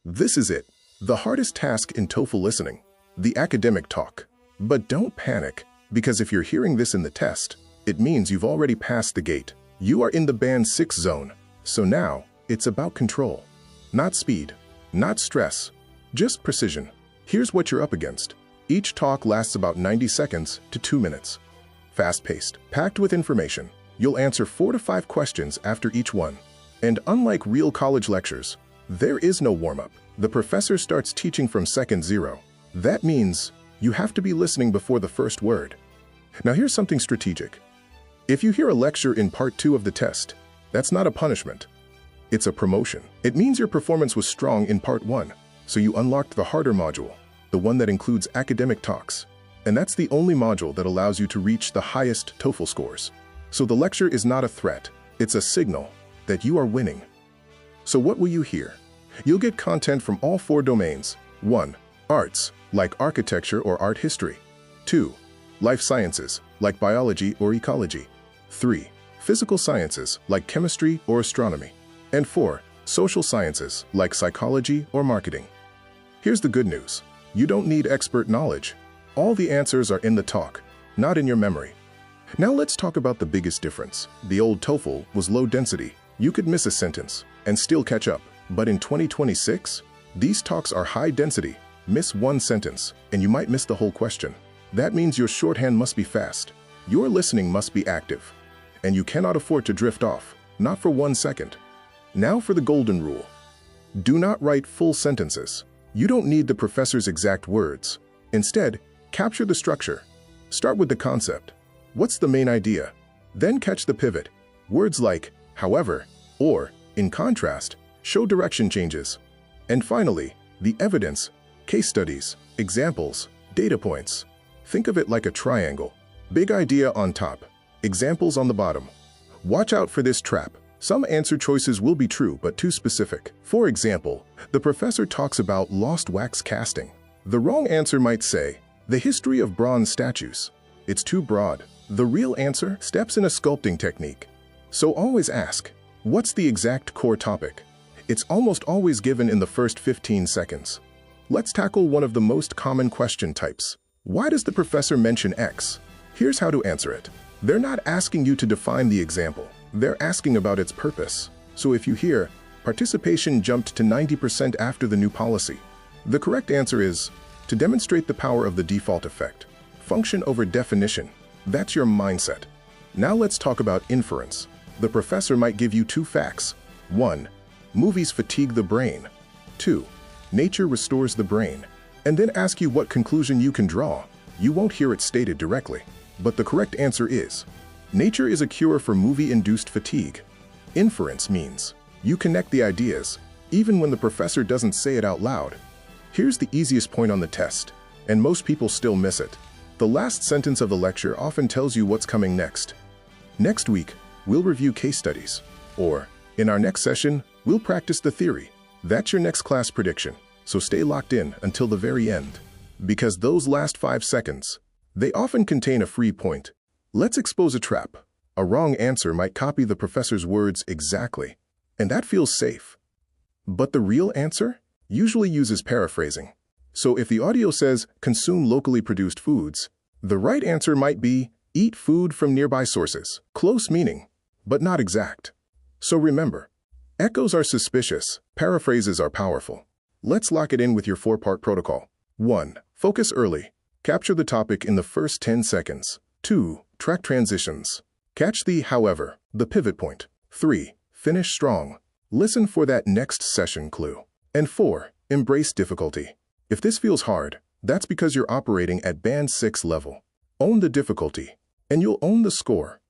This is it, the hardest task in TOEFL listening, the academic talk. But don't panic, because if you're hearing this in the test, it means you've already passed the gate. You are in the Band 6 zone, so now it's about control. Not speed, not stress, just precision. Here's what you're up against. Each talk lasts about 90 seconds to 2 minutes. Fast-paced, packed with information. You'll answer 4 to 5 questions after each one. And unlike real college lectures, there is no warm-up. The professor starts teaching from second zero. That means you have to be listening before the first word. Now here's something strategic. If you hear a lecture in part 2 of the test, that's not a punishment. It's a promotion. It means your performance was strong in part 1, so you unlocked the harder module, the one that includes academic talks. And that's the only module that allows you to reach the highest TOEFL scores. So the lecture is not a threat, it's a signal that you are winning. So what will you hear? You'll get content from all 4 domains. 1. Arts, like architecture or art history. 2. Life sciences, like biology or ecology. 3. Physical sciences, like chemistry or astronomy. And 4. Social sciences, like psychology or marketing. Here's the good news. You don't need expert knowledge. All the answers are in the talk, not in your memory. Now let's talk about the biggest difference. The old TOEFL was low density. You could miss a sentence and still catch up. But in 2026, these talks are high density. Miss one sentence, and you might miss the whole question. That means your shorthand must be fast. Your listening must be active. And you cannot afford to drift off, not for 1 second. Now for the golden rule. Do not write full sentences. You don't need the professor's exact words. Instead, capture the structure. Start with the concept. What's the main idea? Then catch the pivot. Words like, however, or, in contrast, show direction changes. And finally, the evidence, case studies, examples, data points. Think of it like a triangle. Big idea on top, examples on the bottom. Watch out for this trap. Some answer choices will be true but too specific. For example, the professor talks about lost wax casting. The wrong answer might say, the history of bronze statues. It's too broad. The real answer, steps in a sculpting technique. So always ask, what's the exact core topic? It's almost always given in the first 15 seconds. Let's tackle one of the most common question types. Why does the professor mention X? Here's how to answer it. They're not asking you to define the example. They're asking about its purpose. So if you hear, participation jumped to 90% after the new policy, the correct answer is, to demonstrate the power of the default effect. Function over definition. That's your mindset. Now let's talk about inference. The professor might give you 2 facts. 1. Movies fatigue the brain. 2. Nature restores the brain. And then ask you what conclusion you can draw. You won't hear it stated directly. But the correct answer is, nature is a cure for movie-induced fatigue. Inference means you connect the ideas, even when the professor doesn't say it out loud. Here's the easiest point on the test, and most people still miss it. The last sentence of the lecture often tells you what's coming next. Next week, we'll review case studies. Or, in our next session, we'll practice the theory. That's your next class prediction, so stay locked in until the very end. Because those last 5 seconds, they often contain a free point. Let's expose a trap. A wrong answer might copy the professor's words exactly, and that feels safe. But the real answer usually uses paraphrasing. So if the audio says, consume locally produced foods, the right answer might be, eat food from nearby sources. Close meaning, but not exact. So remember, echoes are suspicious, paraphrases are powerful. Let's lock it in with your 4-part protocol. 1. Focus early. Capture the topic in the first 10 seconds. 2. Track transitions. Catch the however, the pivot point. 3. Finish strong. Listen for that next session clue. And 4. Embrace difficulty. If this feels hard, that's because you're operating at Band 6 level. Own the difficulty, and you'll own the score.